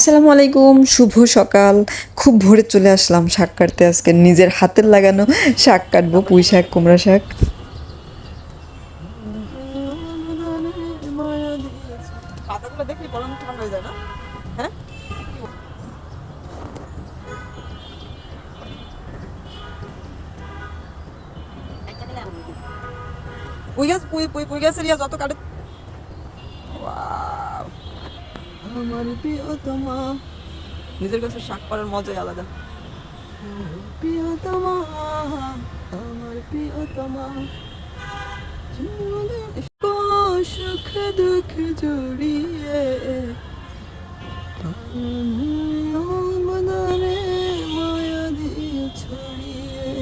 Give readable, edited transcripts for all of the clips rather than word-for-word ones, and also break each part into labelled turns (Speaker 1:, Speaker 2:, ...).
Speaker 1: আসসালামু আলাইকুম, শুভ সকাল। খুব ভোরে চলে আসলাম শাক কাটতে। আজকে নিজের হাতের লাগানো শাক কাটবো, পুঁই শাক, কুমড়া শাক। পাতাগুলো দেখলে বরং ঠান্ডা হয়ে যায় না? হ্যাঁ, পুঁই গাছ, পুঁই গাছের যত কাটে। ওয়াও, আমার প্রিয়তমা। নিজের কাছে শাক করার মজাই আলাদা। প্রিয়তমা, আমার প্রিয়তমা, সুখ দুঃখ জড়িয়ে মনে মায়া দিয়ে ছড়িয়ে।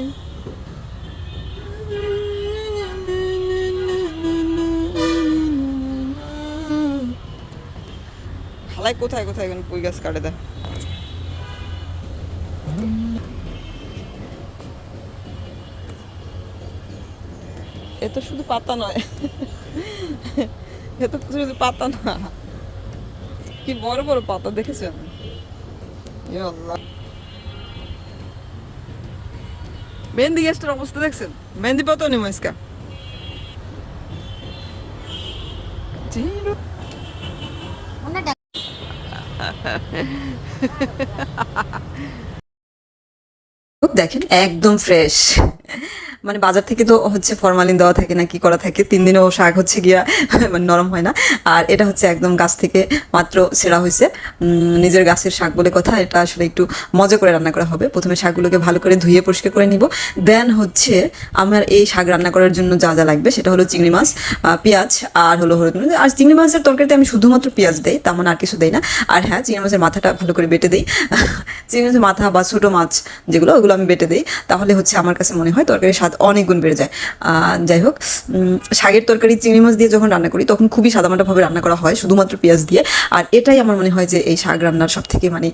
Speaker 1: খালাই কোথায় কোথায় এখন পুঁই গাছ কাটে দেয়। এ তো শুধু পাতা নয়, এ তো শুধু পাতা না, কি বড় বড় পাতা দেখেছেন? এ আল্লাহ, মেহেন্দি গাছটার অবস্থা দেখছেন? মেহেন্দি পাতাও নেই মাইস্কা। দেখেন একদম ফ্রেশ, মানে বাজার থেকে তো হচ্ছে ফরমালিন দেওয়া থাকে না কি করা থাকে, 3 দিনেও শাক হচ্ছে গিয়া মানে নরম হয় না। আর এটা হচ্ছে একদম গাছ থেকে মাত্র ছেঁড়া হয়েছে। নিজের গাছের শাক বলে কথা, এটা আসলে একটু মজা করে রান্না করা হবে। প্রথমে শাকগুলোকে ভালো করে ধুয়ে পরিষ্কার করে নিব। দেন হচ্ছে আমার এই শাক রান্না করার জন্য যা যা লাগবে সেটা হলো চিংড়ি মাছ, পেঁয়াজ আর হলো হলুদ। আর চিংড়ি মাছের তরকারিতে আমি শুধুমাত্র পেঁয়াজ দেই, তেমন আর কিছু দেই না। আর হ্যাঁ, চিংড়ি মাছের মাথাটা ভালো করে বেটে দিই। চিংড়ি মাছের মাথা বা ছোটো মাছ যেগুলো, ওগুলো আমি বেটে দিই। তাহলে হচ্ছে আমার কাছে মনে হয় তরকারির স্বাদ অনেক গুণ বেড়ে যায়। যাই হোক, শাকের তরকারি চিংড়ি মাছ দিয়ে যখন রান্না করি তখন খুবই সাদামাটাভাবে রান্না করা হয় শুধুমাত্র পেঁয়াজ দিয়ে। আর এটাই আমার মনে হয় যে এই শাক রান্নার সব থেকে মানে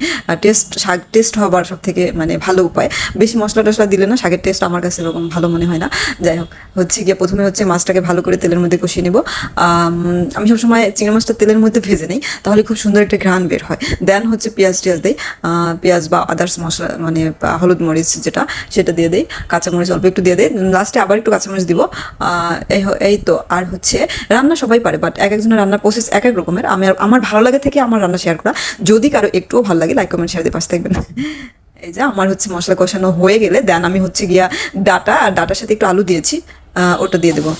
Speaker 1: শাক টেস্ট হবার সব থেকে মানে ভালো উপায়। বেশি মশলা টশলা দিলে না শাকের টেস্ট আমার কাছে এরকম ভালো মনে হয় না। যাই হোক, হচ্ছে গিয়ে প্রথমে হচ্ছে মাছটাকে ভালো করে তেলের মধ্যে কষিয়ে নেব। আমি সবসময় চিংড়ি মাছটা তেলের মধ্যে ভেজে নিই, তাহলে খুব সুন্দর একটা ঘ্রাণ বের হয়। দেন হচ্ছে পেঁয়াজ টিয়াজ দিই, পেঁয়াজ বা আদার্স মশলা মানে হলুদ মরিচ যেটা, সেটা দিয়ে দিই। কাঁচামরিচ অল্প একটু দিয়ে দিই, লাস্টে আবার একটু কাঁচামরিচ দিব। এই তো। আর হচ্ছে রান্না সবাই পারে, বাট এক একজনের রান্নার প্রসেস এক এক রকমের। আমার ভালো লাগে থেকে আমার রান্না শেয়ার করা। যদি কারো একটুও ভালো লাগে, লাইক কমেন্ট শেয়ার দিয়ে পাশে থাকবেন। এই যে আমার হচ্ছে মশলা কষানো হয়ে গেলে দেন আমি হচ্ছে গিয়া ডাটার সাথে একটু আলু দিয়েছি, ওটা দিয়ে দেবো।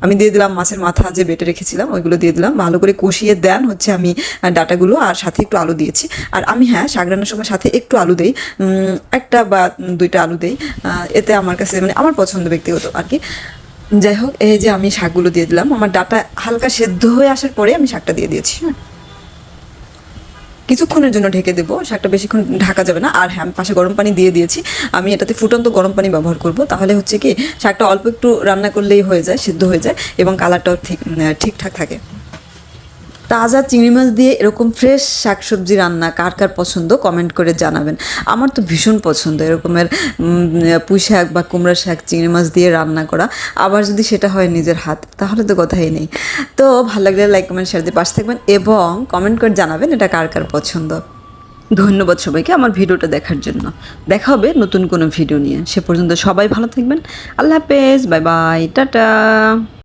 Speaker 1: আমি দিয়ে দিলাম মাছের মাথা যে বেটে রেখেছিলাম, ওইগুলো দিয়ে দিলাম। ভালো করে কষিয়ে দেন হচ্ছে আমি ডাটাগুলো আর সাথে একটু আলু দিয়েছি। আর আমি হ্যাঁ, শাক রান্নার সময় সাথে একটু আলু দেই, একটা বা দুইটা আলু দেই। এতে আমার কাছে মানে আমার পছন্দ ব্যক্তিগত আর কি। যাই হোক, এই যে আমি শাকগুলো দিয়ে দিলাম। আমার ডাটা হালকা সেদ্ধ হয়ে আসার পরে আমি শাকটা দিয়ে দিয়েছি। হ্যাঁ, কিছুক্ষণের জন্য ঢেকে দেবো, শাকটা বেশিক্ষণ ঢাকা যাবে না। আর হ্যাঁ, আমি পাশে গরম পানি দিয়ে দিয়েছি। আমি এটাতে ফুটন্ত গরম পানি ব্যবহার করব, তাহলে হচ্ছে কি শাকটা অল্প একটু রান্না করলেই হয়ে যায়, সিদ্ধ হয়ে যায় এবং কালারটাও ঠিকঠাক থাকে। তাজা চিংড়ি মাছ দিয়ে এরকম ফ্রেশ শাকসবজি রান্না কার কার পছন্দ কমেন্ট করে জানাবেন। আমার তো ভীষণ পছন্দ এরকমের পুঁই শাক বা কুমড়া শাক চিংড়ি মাছ দিয়ে রান্না করা। আবার যদি সেটা হয় নিজের হাত, তাহলে তো কথাই নেই। তো ভালো লাগলে লাইক কমেন্ট শেয়ার দিয়ে পাশে থাকবেন এবং কমেন্ট করে জানাবেন এটা কার কার পছন্দ। ধন্যবাদ সবাইকে আমার ভিডিওটা দেখার জন্য। দেখা হবে নতুন কোনো ভিডিও নিয়ে। সে পর্যন্ত সবাই ভালো থাকবেন। আল্লাহ হাফেজ, বাই বাই, টাটা।